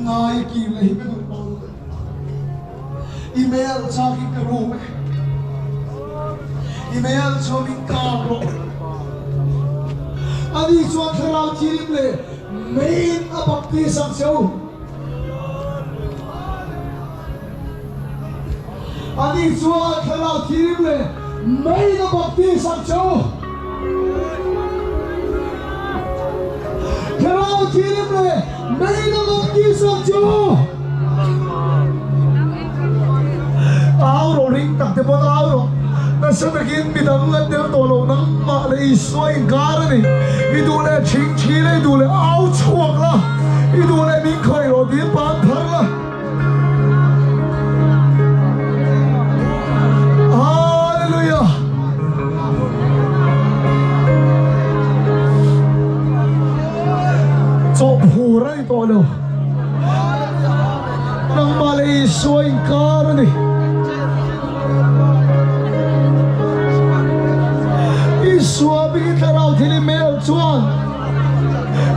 ngay ki lei be du pol email cha ki ka ru me email cho min ka ro ani chuan tharau chirim le main abakti sang cheu ani chuan tharau chirim le main abakti sang cheu tharau chirim le main abakti sang cheu Auro ring tak te pot auro nasa naging bidang at der tolo ng mala iswa yung gara ni idule ching chile idule au chuak la idule min koy ro di pan thar la Hallelujah cho phura ni tolo ng mala iswa yung gara ni Suabi kita rau tili mel chuan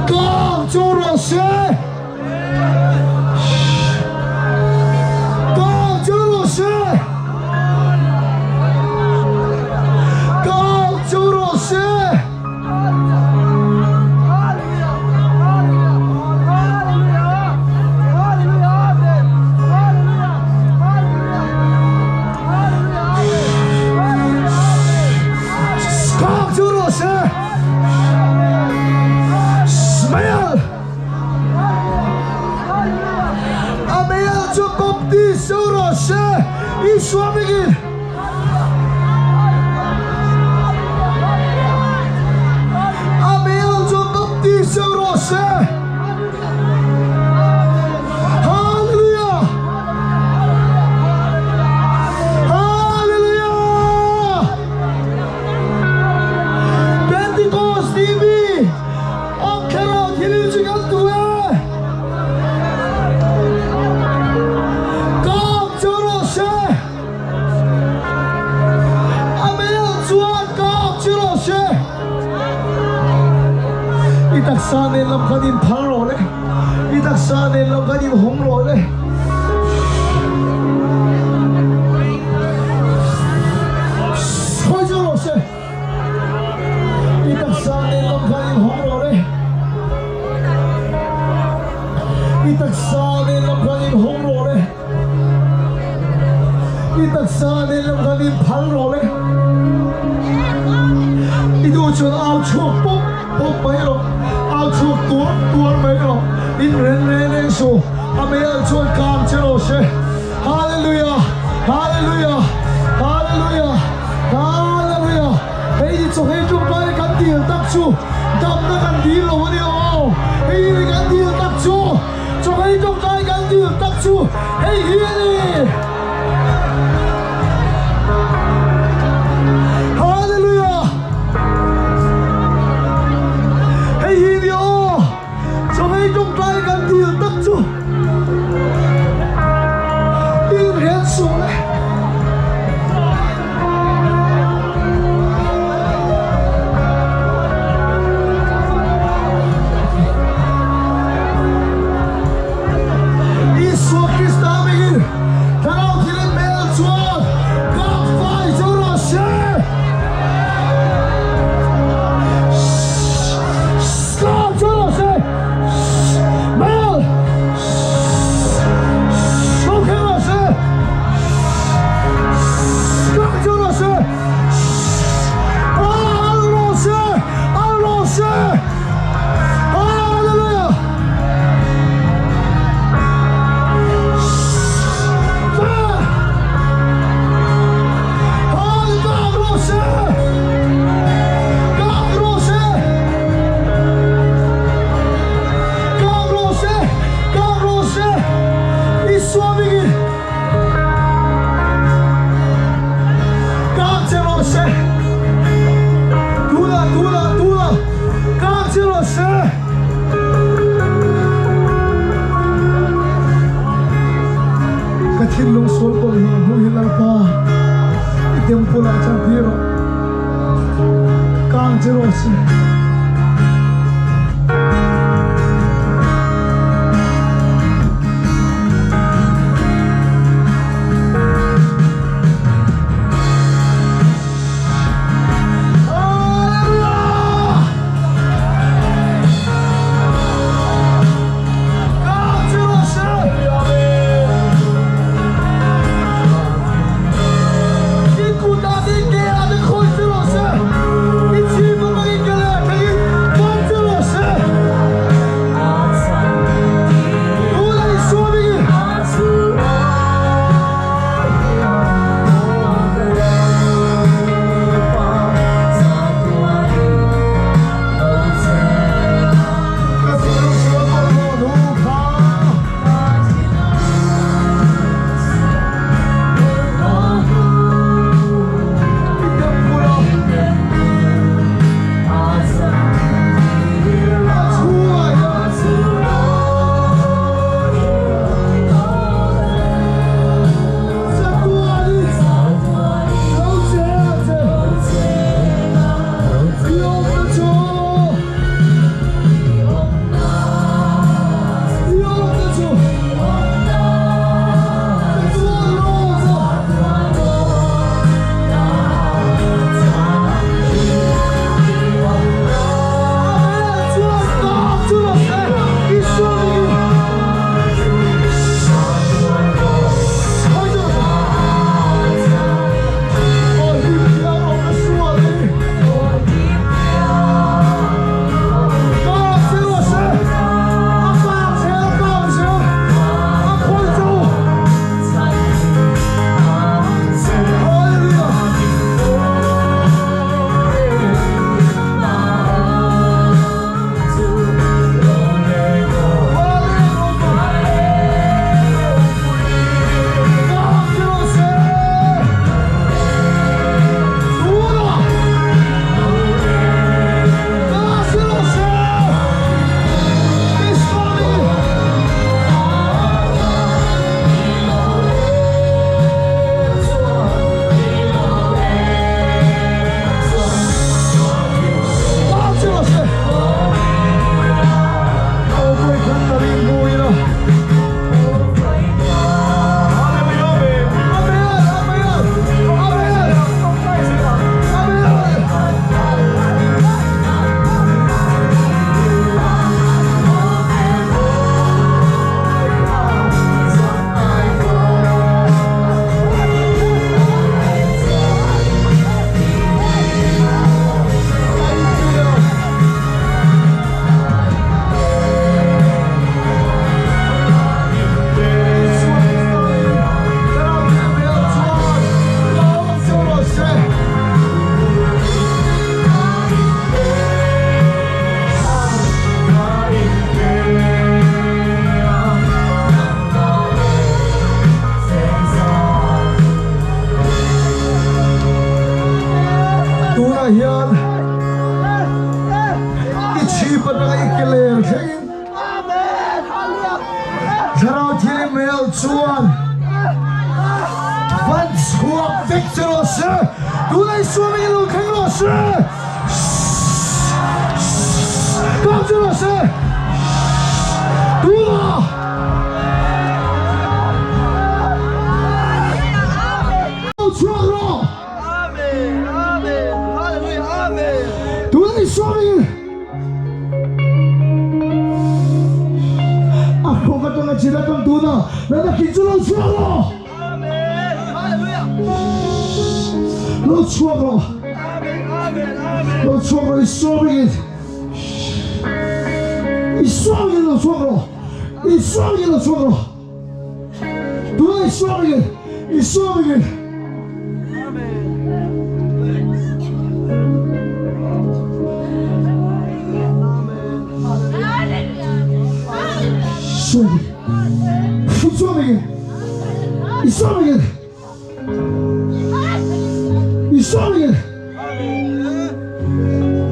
Kang choro se Kang choro se Kang choro se Suamigin Amel Jacob di Saurose Hallelujah Hallelujah Pentecost TV ang karaw hilijigan tuwe Itaksanin lam kanin paro le Itaksanin lam kanin homro le Sojoro se Itaksanin lam kanin homro le Itaksanin lam kanin homro le Itaksanin lam kanin paro le Itu chun au chuk pop pop mai lo Chua tua mấy rồi in ren su amel chua cam chelo she hallelujah hallelujah hallelujah hallelujah hey đi cho hey chung bay kan ti tak chu dam na kan di lo ni o hey ni kan ti tak chu cho hey chung bay kan ti tak chu hey hi ni trong tay gần thì tất chu đi hiện xuống này Isu Krista begin kalau tidak mel chuan gap vai cho nó xe gap cho nó xe Lung sol ko hilang pa item pula chan piro kang jero se 那他给这老错了，老错了，老错了，你说明的，你说明老错了，你说明老错了，对，说明，你说明。说明，说明，你说明，你说明，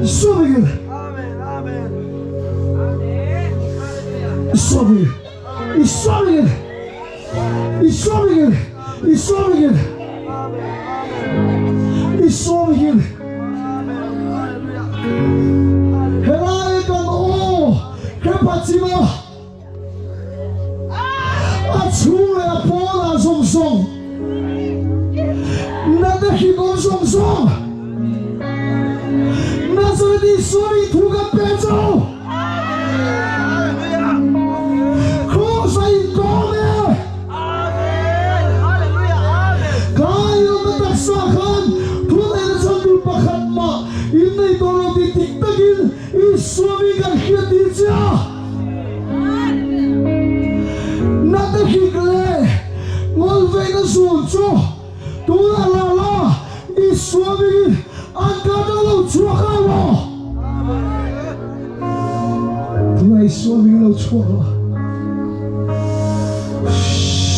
你说明，你说明，你说明，你说明，你说明，你说明，后来讲哦，看把子吗？出来波浪松松，那的黑光松松，那是你手里涂个白粥，可是一个呢，看有那大沙汉，突然的场地不喊嘛，因为多了的顶得紧，一说明个黑地家。我为了说做，都来了，你说明俺家的老错了，都来说明老错了，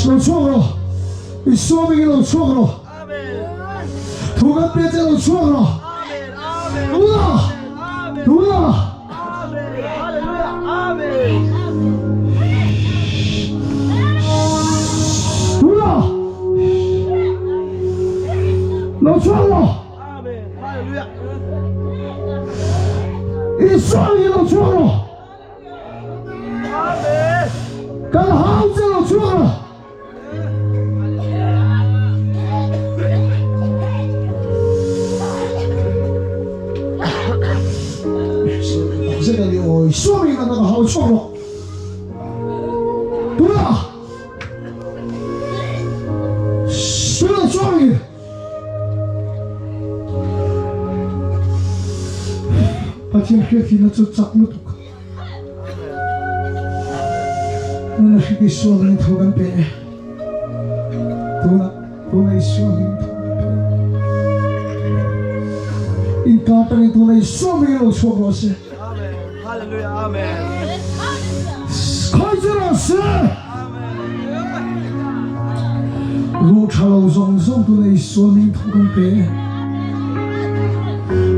老错了，你说明老错了，突然变成老错了，懂了，懂了。老错了，一双眼老错了，干好这老错了，这个有说明了那个好错了，对吧？谁来说明？Pati akhir na cocok lu tuh. Nana hikiswa lang thogan pe. Tuna iswa lang thogan pe. In kata ni tuna iswa lang thogan se. Amen. Hallelujah. Amen. Koi jera se. Lu chalo zong zong tuna iswa lang thogan pe.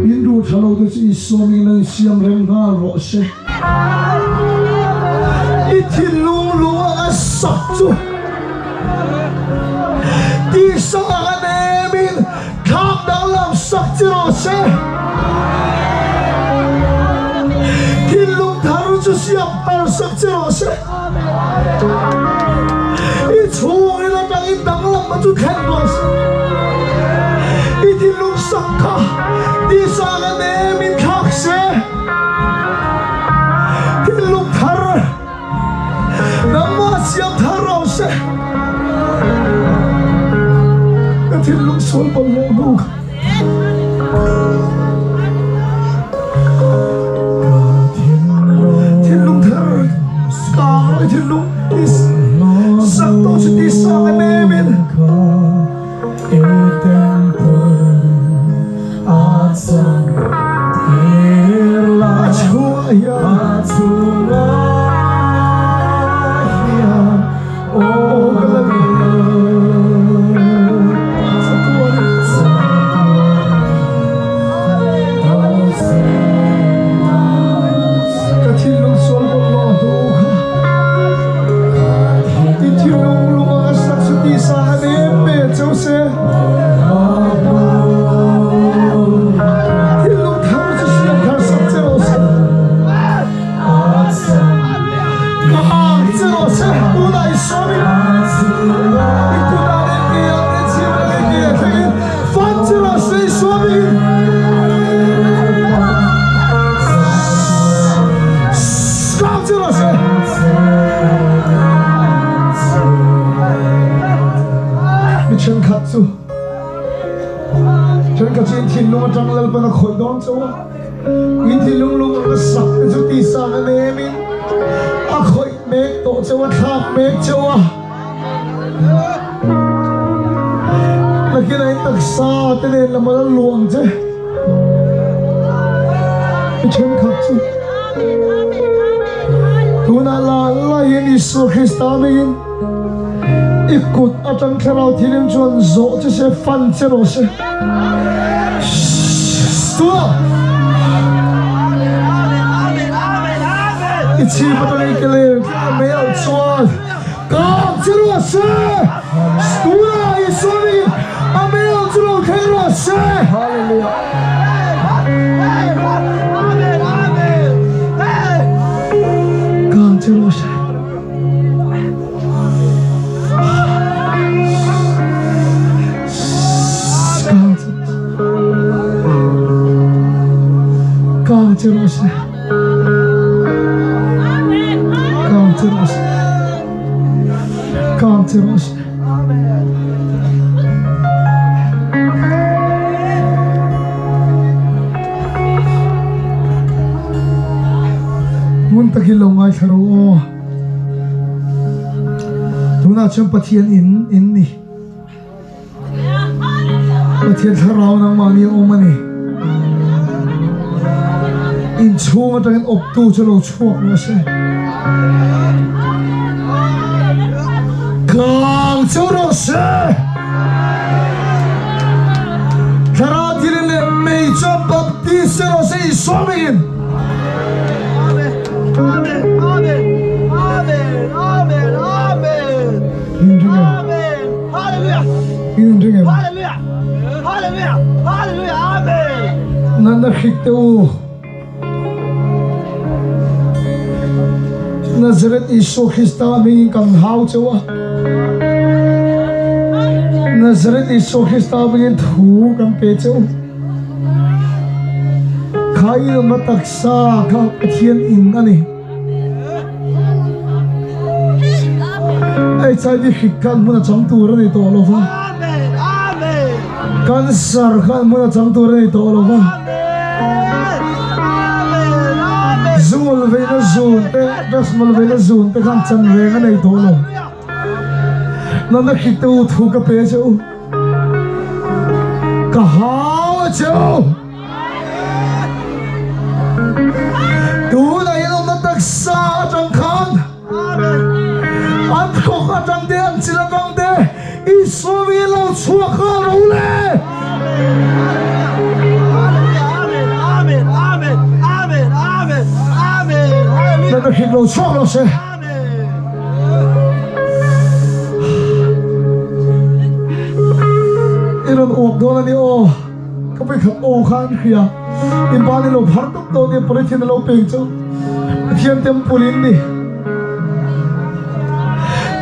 印度茶楼的是说明了香人啊，罗些，一天路路啊杀住，地上啊那边看到了杀住罗些，天路他路就是要把杀住罗些，一出来了当一当了我就看罗些，一天路杀卡。 地上的那面靠些，天路塔儿，那么小塔儿些，那天路说不了路。天路塔儿，刚天路，上都是地上的那面。 Oh, ฉันกับจินทินลุงจังเลยเป็นคนดอนเจ้าอินทินลุงก็สักจุดที่สามเนมินอาคอยเมกโตเจ้าทำเมกเจ้าแล้วกินไอ้ตักซาเตเนละมันลวงเจ้ฉันขับจิทุนาลาลายนิสุคริสตามินอีกุดอาจารย์แค่เราที่เลี้ยงจวนโจจะเชฟันเจ้าเชตัวอีชีพตัวนี้ก็เลยไม่เอาจวนก้าวเจ้าเชตัวอีสุนีอาไม่เอาจวนแค่เราเชฮาเลลูยาก้าวเจ้าเชJerusalem. Come Jerusalem. Come Jerusalem. Muốn ta khi lòng ai thở ô, chúng ta chấm bát thiên in nè, bát thiên thở rau nang mani ôm nè. In chua trong cái ốp tu cho lâu chuộc nó sẽ càng cho nó sẽ khả ra thì lên mày cho bắp tí sẽ nó sẽ xóa mình Amen Amen Amen Amen Amen Amen Hallelujah Hallelujah Hallelujah Hallelujah Amen Nanda khích tu Nazareth Isu Christa mình càng hao châu Nazareth Isu Christa mình thủ càng bể châu khai mà tắc xa các thiên in anh ai chạy đi khích can muốn chẳng tu ra này tổ lo va can sar can muốn chẳng tu ra này tổ lo va Zul về nó zul te, dasmal về nó zul te kan chan về cái này thôi rồi. Nó khít tu thu cái bể châu, cả hao châu. Tu này nó đặc xa trong khăn, ăn khóc ở trong đêm chỉ là trong đêm, Israel lâu chua khăn lâu lệ. Nó khít lâu chua lâu sẽ. Iron ốp đó là đi ô, các bạn khắp ô khăn kia. In ba lâu phát tốc độ đi, bởi thiên lâu bền châu, thiên tem pulin đi.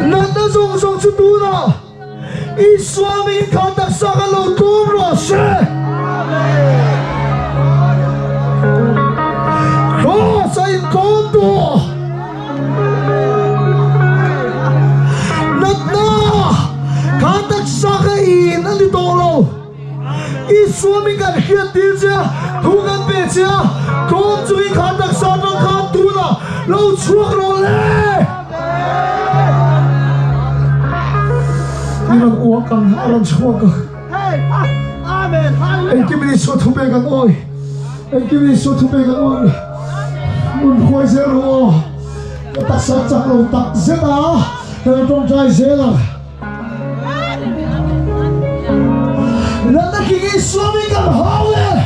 Nãy ta dùng chút tu nào, Israel khăn đặc sắc lâu tôm rồi sẽ. Khó sai con tu. Khán đặc sắc cái in anh đi tổ lâu. Israel mình cần hiện tiền chưa, thu ngân về chưa, con chú ý khán đặc sắc trong khán tu nào, lâu chuộc rồi lẽ. Ilang uang kang alam chuộc kang. Amen. Anh kim đi số thu bê kang oi, anh kim đi số thu bê kang oi. Muốn khôi dễ rồi, đặc sắc chắc lâu đặc dễ đó, trong trai dễ là. Nanda king Israel mình cần hao lên.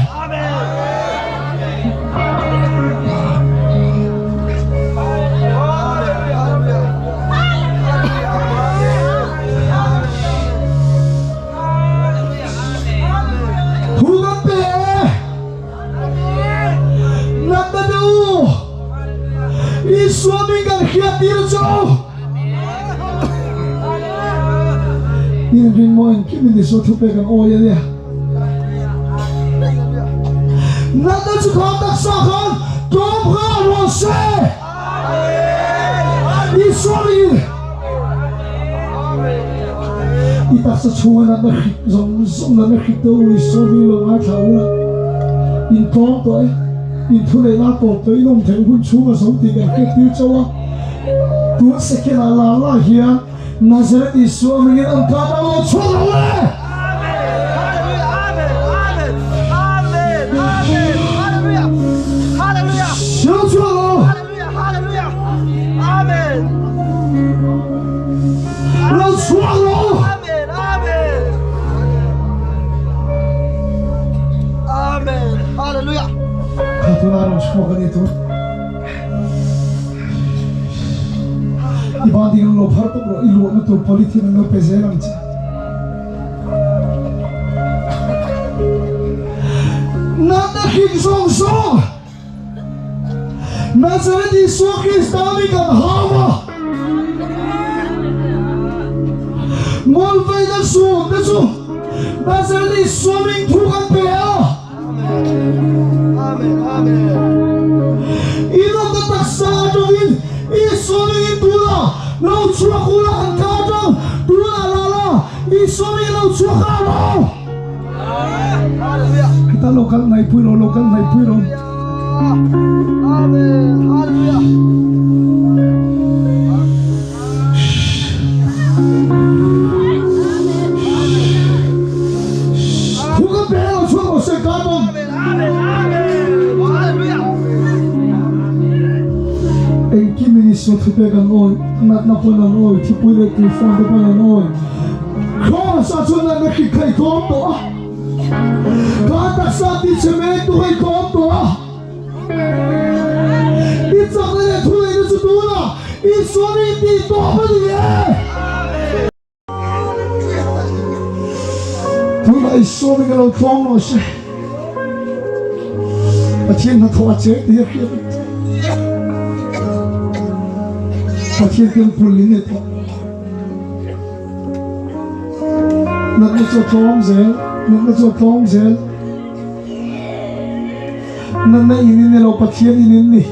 Israel mình cần khiết tiêu châu. Yên bình mọi khi mình đi số thu bê càng ôi vậy. Nãy ta chú khám đặc sắc hơn, tôm gà rồi xe. Israel mình tak sa chunga na zong na nakita uli so milo nga taula in tong to ay in thule na to to inong theng hun chunga so ti ka ke tiu chawa tu se ke la la hiya Nazareth Isu amingin ang katalo chunga Katularong smoke nito. Ibanding ang lobhar to bro, iluwa na to politin ang peze lang siya. Nanaking song Nazareth Isu Kristami kan hawa Molvay na su Nazareth Isu ming tukan pea Amen. Ilang kataksa adongin isomingin tula lau chua kula ang kadang tula lala isomingin lau chua kalo kita lokal na ipuiro Amen. Hallelujah. Tukan pea chua ko se kadang so tipegan oy nat na ponan oy tipuile ti fondo ponan oy ko sa chuna na kikai ko to kata sa ti cemento kai ko to itsa ne thule ni suduna isoni ti to baliye thula isomi galo tong no she patien na thwa che ti ki Patien tiang pulin itu, nak macam tong zel, nak ini ni lo patien ini ni,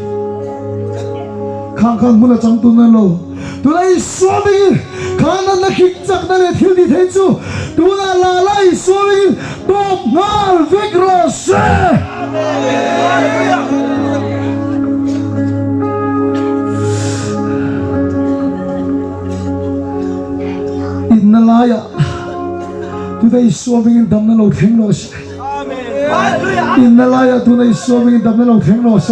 kang mula cang tu na lo, tu na isuami, kang nak hikjak na le thil di tensu, tu na lala isuami, top nal vigrose. Nalaya, today swimming in the middle of things. In Nalaya, today swimming in the middle of things.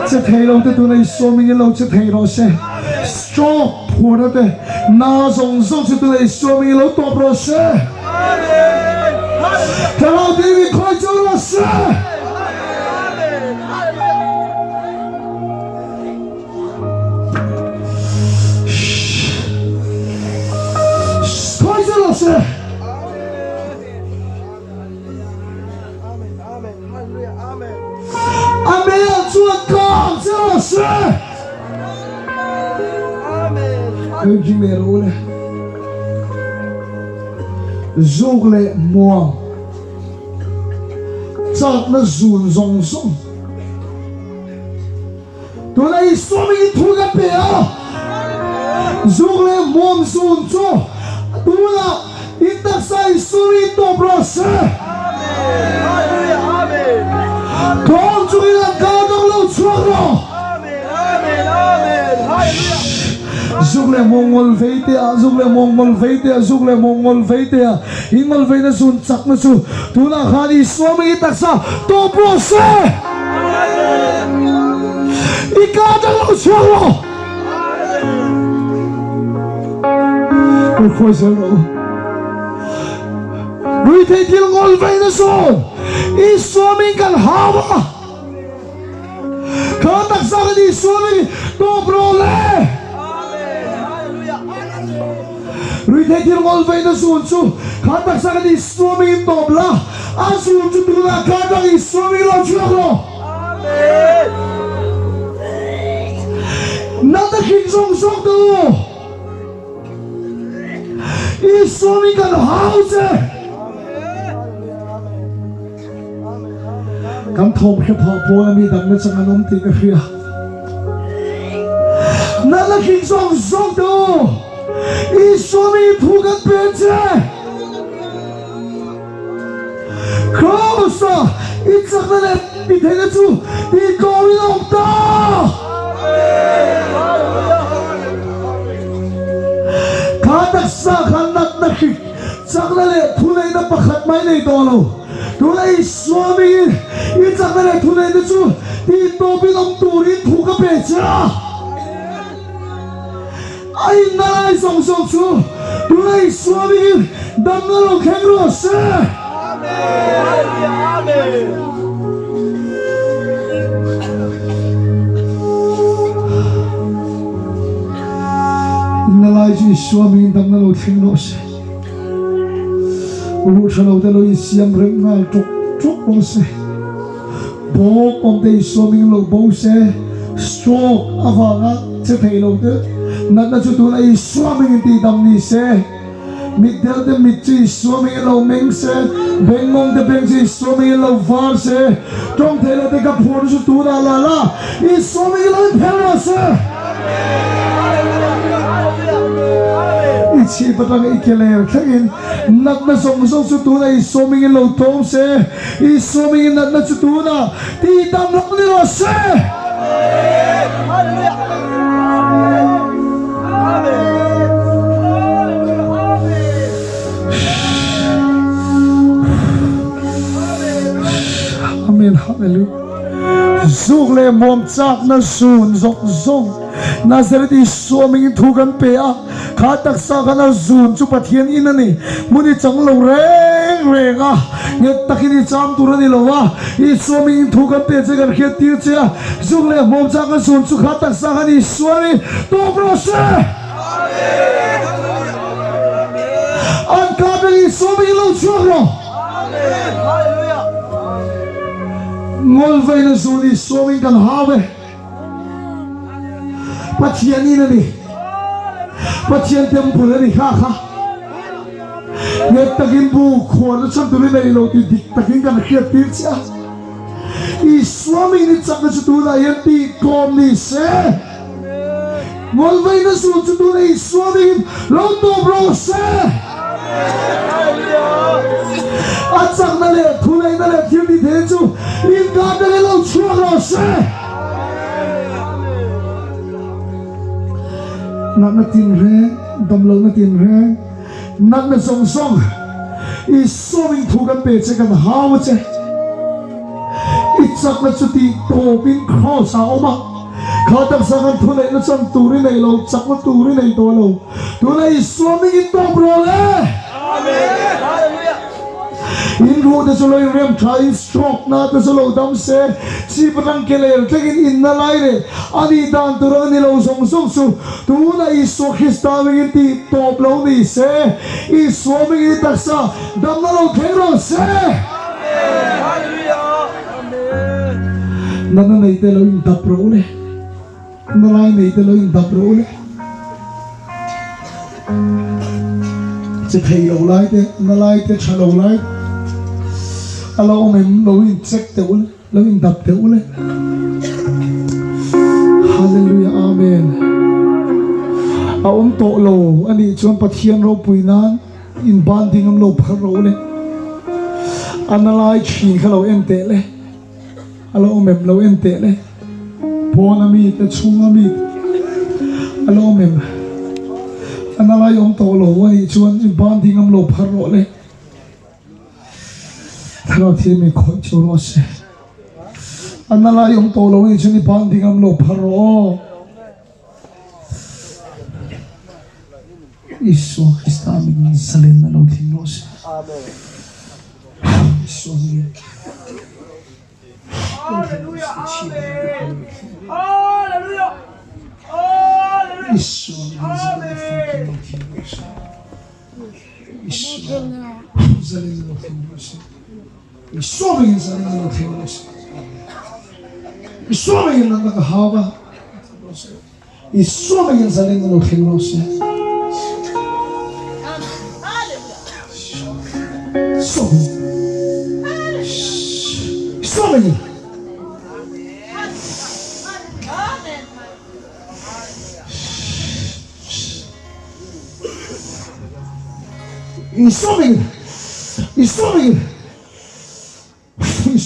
Just hello, today swimming in the just hello. Strong, poor day. Now, so today swimming in the top row. Hello, David, quite a Zogle moa, zat na zoen zong zong. Toen hij sommige toega pea, zogle moa zoen zo. Toen hij intak sai suri to brose. Amen. Kom zo in de kader lo choro. Amen. Halleluja. Zugle mongol veitea, zugle mongol veitea. Ingol veina sun chak na su. Tuna khani swami itaksa to brose. Ikada lo choro. Oi zero. Ruite til ngol veina sun. Iswami kan hawa. Katak sa kani swami to brole. Ruite til ngol veina sun su. Katak sa kani swami to bla. Asun su tuna katak iswami lo choro. Amen. Nada king song song to. Iswami kan hause. Kam thom ke pha po mi dam na chang anom ti ka khia na la king song song do I so mi thu kan pe che Krosa itsak na le bithenga chu ti kowi long ta khatak sa khanak na khik sak na le thulai na pakhat mai nei to lo tulai swami itsak na le thulai na chu ti to bi long turin thu ka pe cha ai na lai song song chu tulai swami dam na lo kheng ro se nalai ji swami dam na lo thing lo se ru chalo de lo siam rem na tok tok lo se bo om de swami lo bo se stroke avanga che thei lo de na na chu tu lai swami ti dam ni se Midel de mitchi swami lo meng se bengong de beng ji swami lo var se tong thela de ka phor su tu la la la I swami lo phela se I chi patang ikele thagin nat na song song su tu na I swami lo tong se I swami nat na su tu na ti dam lo ni lo se Amen, hallelujah. Zuk le mom chak na sun zok zong Nazareth I swaming thukan pe a khatak sa kana zun chu pathian inani muni changlo reng reng a nge takini cham turani lowa I swaming thukan pe che gar khet tir che zuk le mom chak na sun chu khatak sa kana I swami to brose an ka be I swaming lo chogro ngol vai na zuli swami kan have pathian inani pathian temple ni kha kha nge takin bu khon cham tu nei lo ti dik takin kan khiat tir cha I swami ni chak na chu tu la yan ti kom ni se ngol vai na zul chu tu nei swami lo to bro se achak na le thulai na le thil ni the chu in ka de lo chua lo se nat na tin re dam lo na tin re nat na song song I swing thu kan pe che kan haw che I chak na chu ti to pin cross a oma khatak sa kan thulai na cham turi nei lo chak na turi nei to lo tulai swing in to bro le amen hallelujah in ru de solo rem try stroke na de solo dam se si patang keler takin in na lai re ani dan turang ni lo song song su tu na I so khista wing ti top lo ni se I so wing I taksa dam na lo khero se amen hallelujah amen nana nei te lo in tap ro le na lai nei te lo in tap ro le che thei lo lai te na lai te chalo lai alo mem lo in check te ul lo in dap te ul hallelujah amen a to lo ani chuan pathian ro puinan in banding am lo phar ro le analai chin khalo en te le alo mem lo en te le pona mi te chunga mi alo mem analai to lo ani chuan in banding am lo phar ro le tharo thi mi khoi chu ro se anala yom to lo ni chuni banding am lo pharo isu istami salen na lo thing lo se amen isu ni hallelujah amen hallelujah hallelujah isu ni amen isu salen na lo thing lo se Isoming sa nang nagtiwas. Isoming nang nakahawa. Isoming sa nang nagtiwas. Isoming. Isoming. Isoming. Isoming.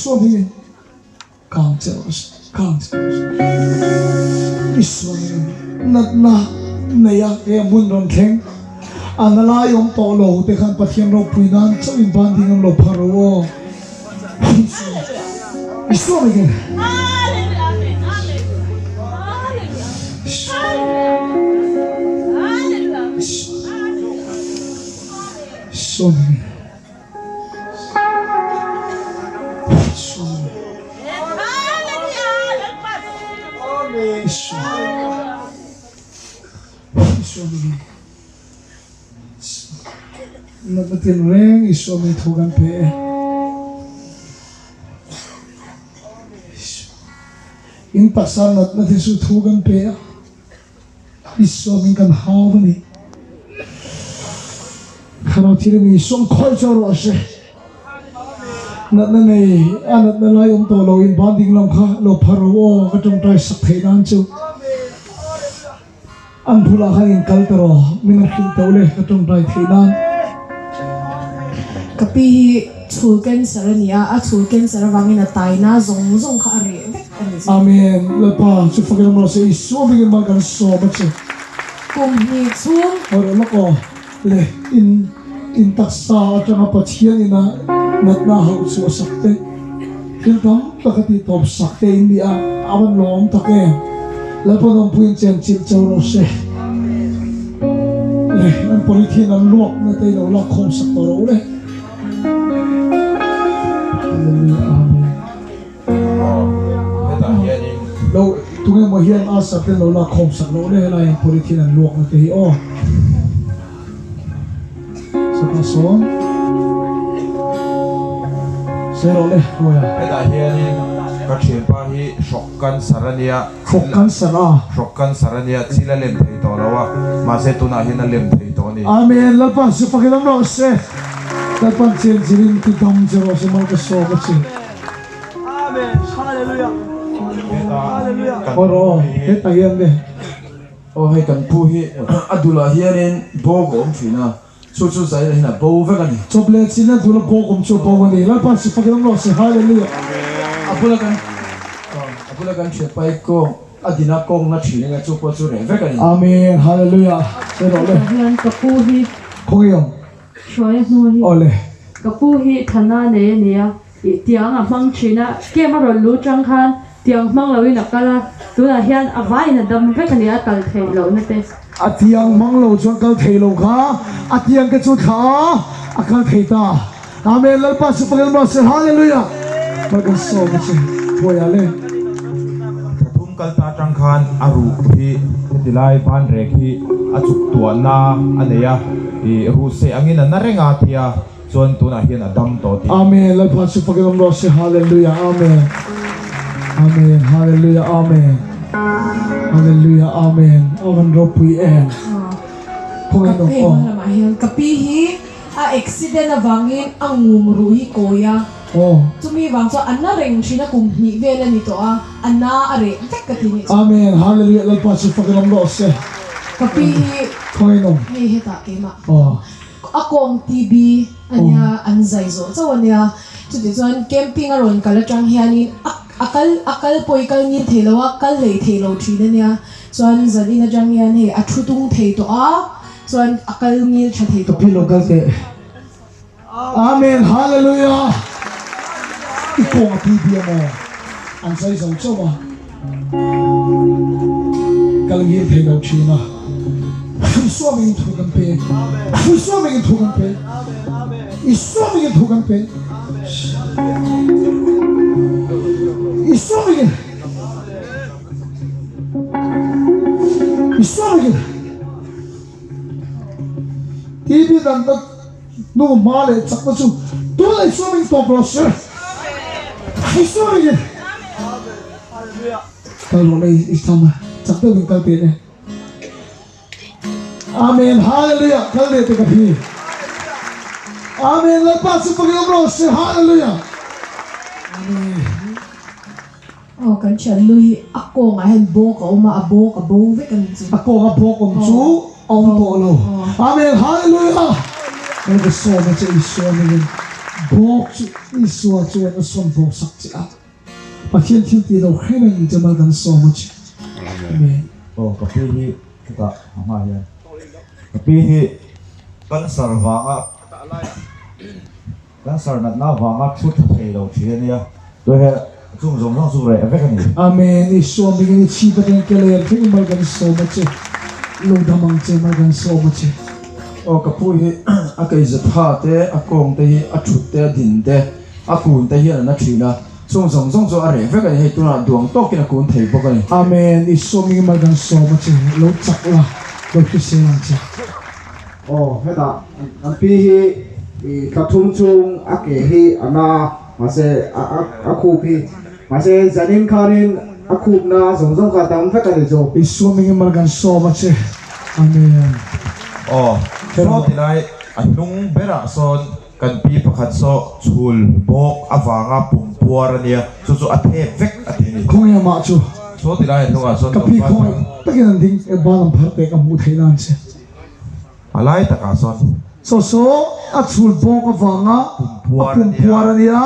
Isu mi kang jealous Isu mi na ya ke mun ron theng anala yom to lo te khan pathian ro puinan cho in ban ding lo pharo Isu mi ke Isu mi Nagpatin ring iso may tugan pe in pasal natin su tugan pe iso may kan hawa ni karaw tira may isong culture ase nat na may anat na layong tolo in banding lang ka lo paro katong tayo sa kainan chu ang pula kayong kaltaro minakil taule katong tayo kainan kapihi chulken sarania a chulken sarawangin na tayo na zong ka ari Amen lepa su fagilam lo se iso bigin magan so bache kung ni chung oro lako le in taksa at nga pathian ina natna hau su sakte kintam takati top sakte indi a awan lom take lepa nong puin chen chil chawro se le ang politin ang luwak na tayo lo lakong saktoro le Amen lo tungai mo hian asa ten lo la khom sak lo le la yang politin an luak na te hi o sa kason zero le hoya Heta hianin ka thianpa hi shokkan sarania shokkan sara chila lem thei to lawa ma se tuna hin a lem thei to ni amen lalpan su pakilam lo se lalpan chen jirin ti dam zero se mal ka so ka chi Amen. Hallelujah. Hallelujah. oro heta hian le o hay kan pu hi adula hianin bogom fina chu zai hina bo vekani choble china dula bokom chu bo ni lalpan su pakilam lo se hallelujah apula kan chepai ko adina kong na thile nga chu po chu re vekani amen hallelujah zero le hian kapuhi khongiyong shoi nuhi ole kapuhi thana ne nia tiang a mang china kemaro lu chang khan tiang mang lawin akala tuna hian avai na dam vekani akal thei lo na te atiang manglo chuan kal theilo kha atiang ke chu tha akal theita amen lalpa su pagal ma se hallelujah pagal so ma se poya le thum kal ta tang khan aru hi tilai ban rek hi achuk tua na aneya I ru se angin na renga thia chon tuna hian adam to ti amen lalpa su pagal ma se hallelujah amen amen hallelujah amen hallelujah amen amen ropui en kapihi ko mo naman hiyan kapihi a accident na bangin ang ngumruhi koya oh tumibang so anna ring sina kung ni vela nito anna are tekatini amen hallelujah lalpa su pagal ma se kapihi ko hey heta kema oh akong TV anya anzai zo so anya chuti chuan camping aron kalachang hianin akal poikal ni thelowa kal lei thelo thina nia chuan zalina jang hian he athutung thei to chuan akal ni tha thei to kapilo galte amen hallelujah iko nga pibia mo ang sai sa chowa kalangin thelo china Iswaming tugan pe. Iswaming tugan pe. Iswaming tugan pe. Iswaming. Iswaming. Ibi dan dat no male chakna chu. Dole iswaming to brother. Iswaming. Kalau lagi istama chakna bingkal pe ne. Amen. Hallelujah. Kalde te kapi. Amen. Lepas sepuluh bros. Hallelujah. Amen. oh kan chan lui ako nga hen bo ka uma abo ka bo ve kan chu Ako nga po kung su ang tolo. Amen. Hallelujah. May gusto na sa iso namin. bok Isua chuan a son bok sak chi a pathian thil ti lo khemen jamal kan so mo chi amen kapi hi kita ama hian kapi hi kan sarwanga kan sarnat na wanga thut thei lo thiania to he chung zong zong su re avek ani amen Isua mi chi paten kele thing mal kan so mo chi lo damang che mal kan so mo chi kapui hi a kai za tha te a kong te hi a thut te din te a kun te hi na thina chung zong zong zo a re ve ka hi tuna duang to kin a kun thei bok ani amen Isua mi mal kan so mo chi lo chak la lo ki se lang chi heta an pi hi kathum chung ake hi ana mase a khu pi mase zanin kharin a khu na zong zong ka tam fa ka ni jo Isua mi mal kan so mo chi amen so tilai anung bera son kan pi pakhat so chul bok awanga pumpuar ania chu athe vek atini khong ya ma chu so tilai thonga son kapi khong takin an ding e balam phar te ka mu theilan che alai taka son so a chul bok awanga pumpuar ania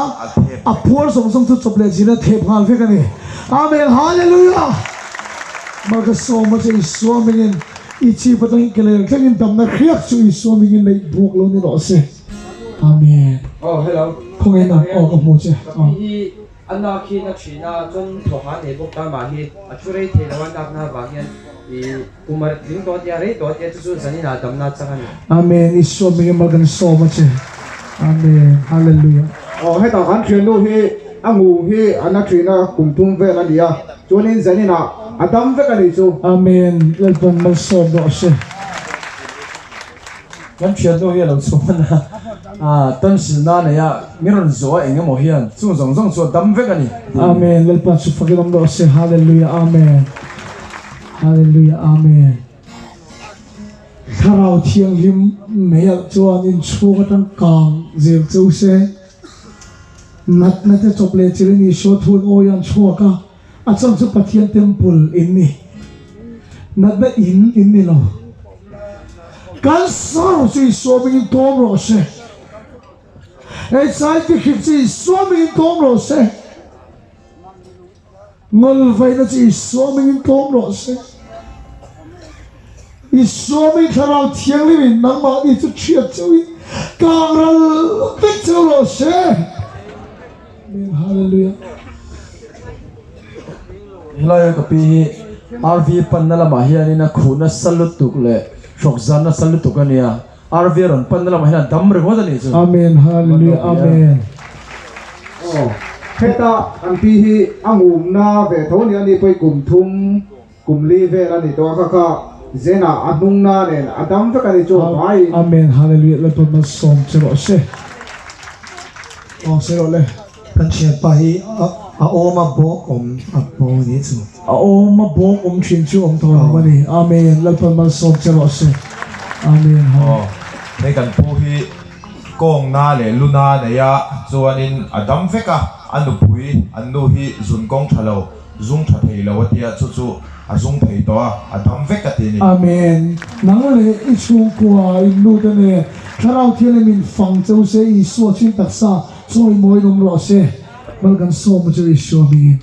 a puar song song chu chople jina the phal ve ka ni amen hallelujah maga so much Isua mi ichi patang kele kengin tamna khiak chu Isua mi ngin lei buk lo ni ro se amen hello khong na ka mu che hi anna khi na thina chon thoha ne bok ta ma hi a chure the lawan dak na ba hian umar ding to dia re to dia chu zani na dam na changani amen Isua mi mal kan so much amen hallelujah heta kan thien lu hi angu hi ana thina kumtum ve na dia chonin zanina adam ve ka ni chu amen lalpan mal so do se kan thian do hi lo chumana tan si na ne ya miron zo enge mo hian chung zong zong chu dam ve ka ni amen lalpan su fagilam do se hallelujah amen hallelujah amen tharau thiang lim meyal chuan in chuka tang kang zel chu se nat na te chople chirini sho thun oyan chuaka acham chu pathian temple inni nat na in inni lo kan sar chu Isua mi tom ro se e sai ti khip chi Isua mi tom ro se ngol vai na chi Isua mi tom ro se Isua mi tharau thiang li min nang ma ni chu thiat chui kang ral pek chu ro se hallelujah hello kapi RV panna ma hian ina khuna salut tuk le shokzan na salut tuk ania RV ron panna ma hian dam re hoda ni chu amen hallelujah amen heta an pi hi angum na ve thoni ani poi kum thum kum li ve ani to ka zena anung na nen adam ve ka ni chu vai amen hallelujah la to ma som chero se se le kan chen pa hi a oma bo a bo ni chu a oma bo chin chu to ma ni amen la to ma som chero se amen he kan pu hi kong na le luna ne ya chuanin adam veka anu pui anu hi zun kong thalo zung tha thei lo atia chu azung thei to adam veka ti ni amen nang le ichu kwa inu de ne tharau thian min fang chau se Isua chin taksa choi moi nom ro se mal kan so mo chu Isua mi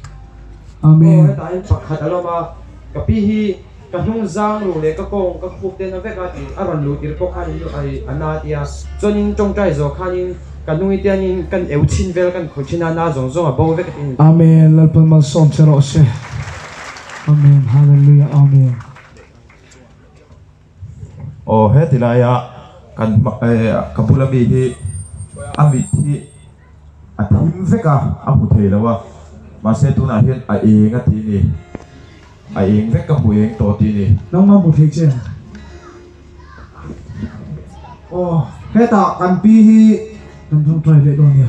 amen ta in pakhat aloma kapi hi ka hnung zang ru le ka kong ka khuk te na veka ti aron lu tir ko khan lu ai anatia chonin chong trai zo khanin kan nui tianin kan euchin vel kan khochina na zong zong a bo veka tin amen lalpan mal som chero se amen hallelujah amen he tilaya kan kapulami hi amit hi athim veka amu thei lawa ma se tu na hian a enga ti ni a eng vek ka hueng to ti ni nang ma bu thei che heta kan pi hi nam thong trai le don ya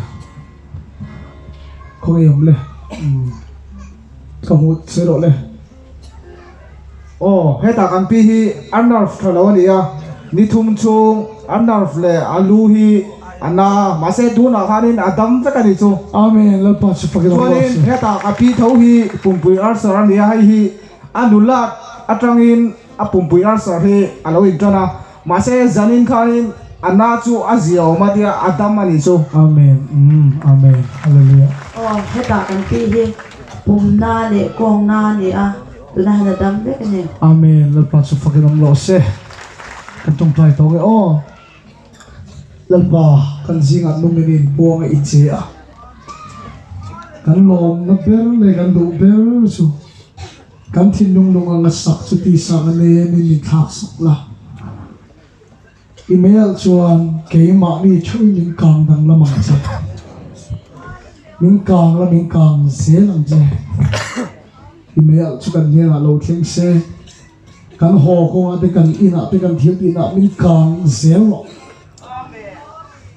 khoi yom le ka mu chero le heta kan pi hi anarf thalo ni ya ni thum chung anarf le alu hi ana mase du na khanin adam ve ka ni chu amen lalpan su fagilam do chuanin se heta ka pi tho hi pumpui ar sar ni hai hi anulat atangin a pumpui ar sar hi alo in tana mase zanin khanin ana chu azio ma dia adam ani chu Amen. Amen. Hallelujah. Oh, heta kan pi hi pum na le kong na ni a tu na hana dam ve kan ni. Amen. Lalpa su fakin om lo se. Kan tong try to ge oh. Lalpa kan zingat nungin puang iche a. Kan lom na ber le kan do ber su. Kan thin nung ang sak su ti sa kan ne ni thak sak la. Email chuan ke ma ni chui ning kang dang la mang cha. Ming kang se lang je. Email chu kan ne la lo thing se. Kan ho ko ate kan ina te kan thiam ina ming kang zero.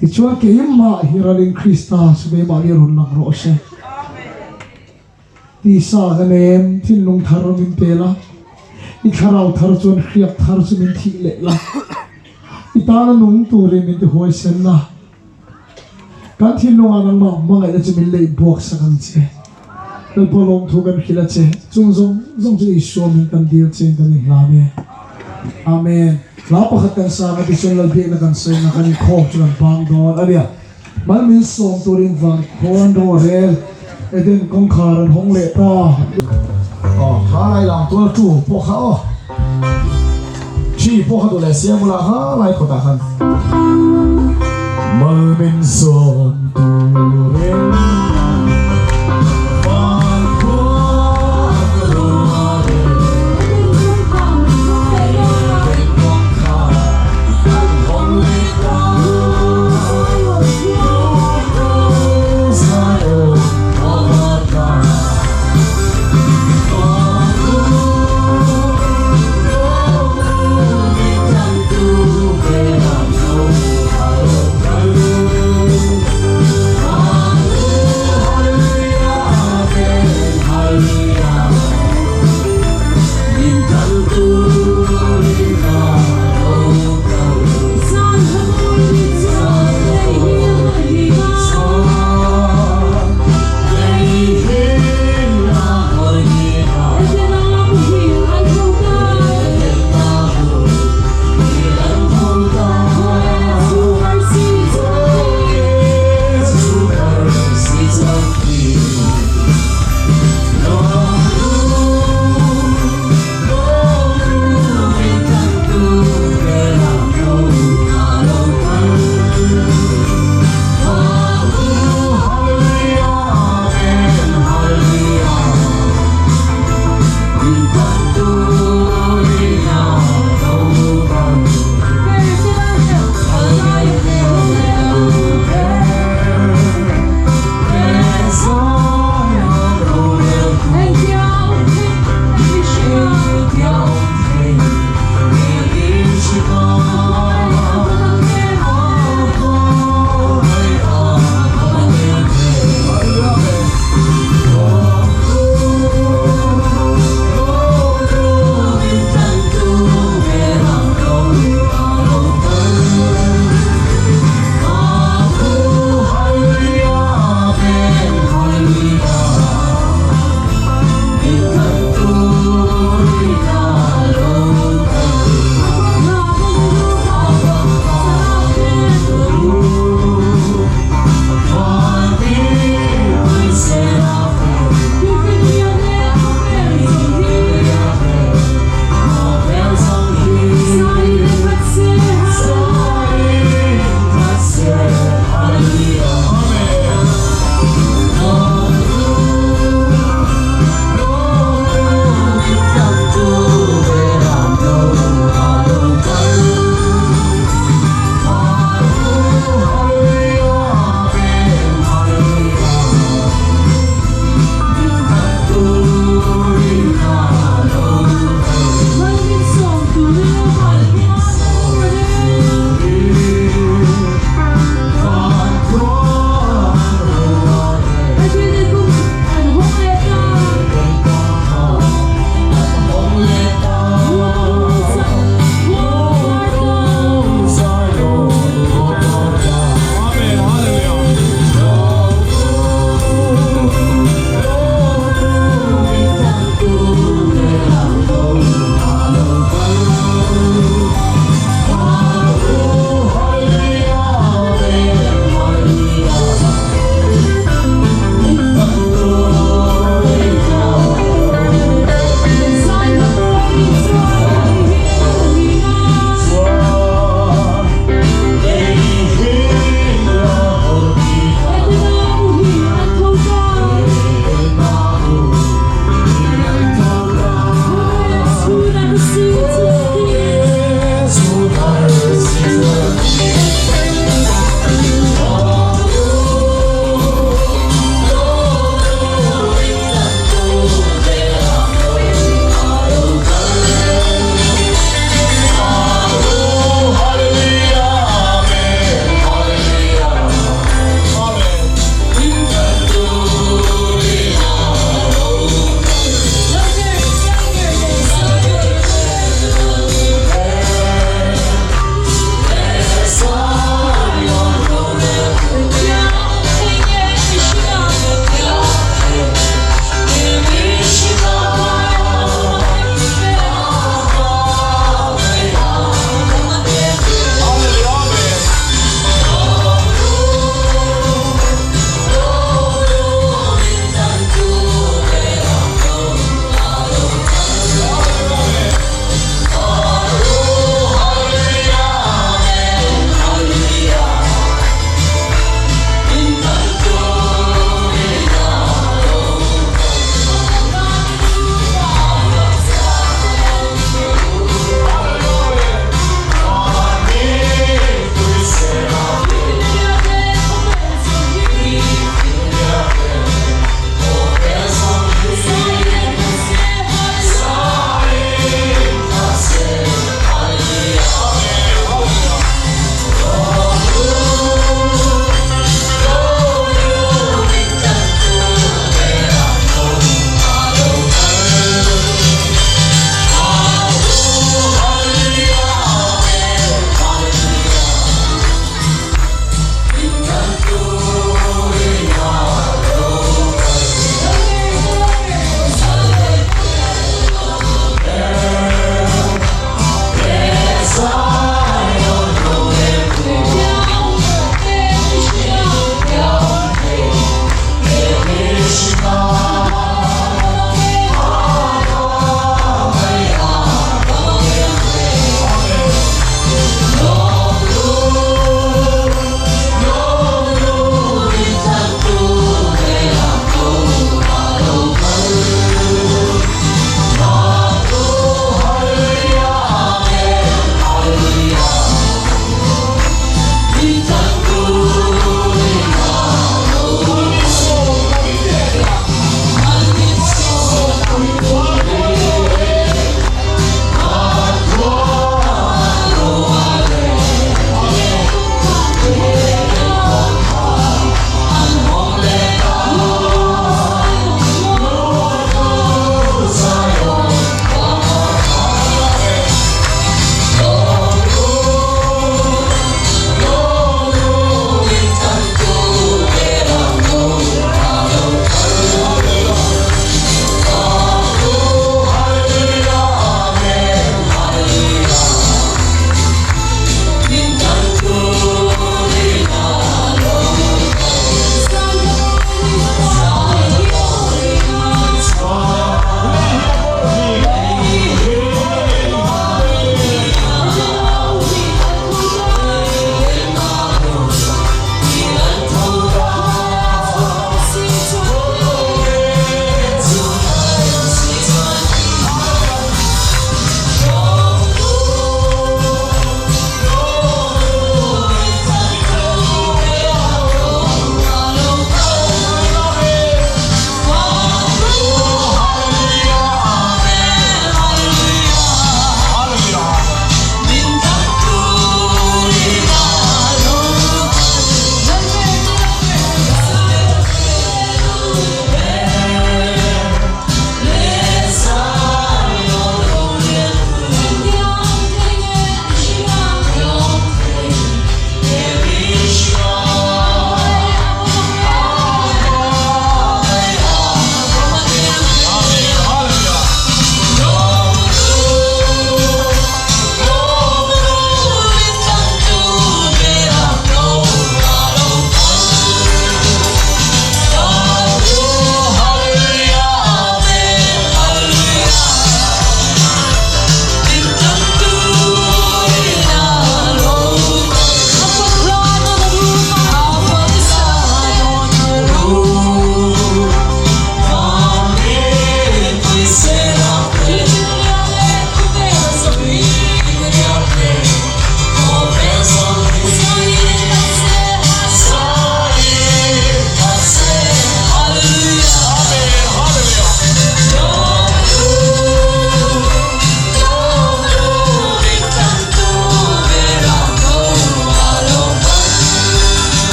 Ti chuan ke ma hiraling Krista su be ma ni ron lang ro se. Ti sa kan em thin lung thar min pela. I tharau thar chuan khriak thar chu min thi le la. Itala nung turi min ti hoi sen na. Kan thin nung anang ma mangai na chu min lei buak sa kan che. Dal polong thu kan khila che. Chung zong chu isu min kan deal che kan ni la me. Amen. La pakhat kan sa ka ti chon lal bi na kan sei na kan khop chu kan pang don aria. Mal min som turin van khon do rel. Eden kong kharan hong le ta. Oh, hai lang tu chu po kha oh. Chi po kha tu le sia mula ha lai ko ta khan. Mal min som turin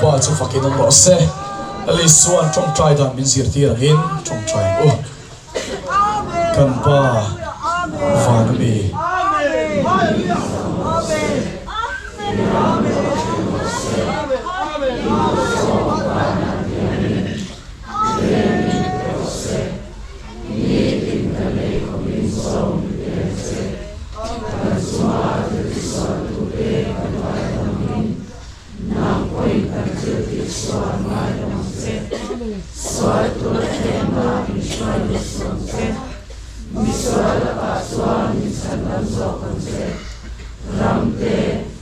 pa chu fakin ang se ali suan trong try dan min zir tir hin trong try kan pa van bi Ramte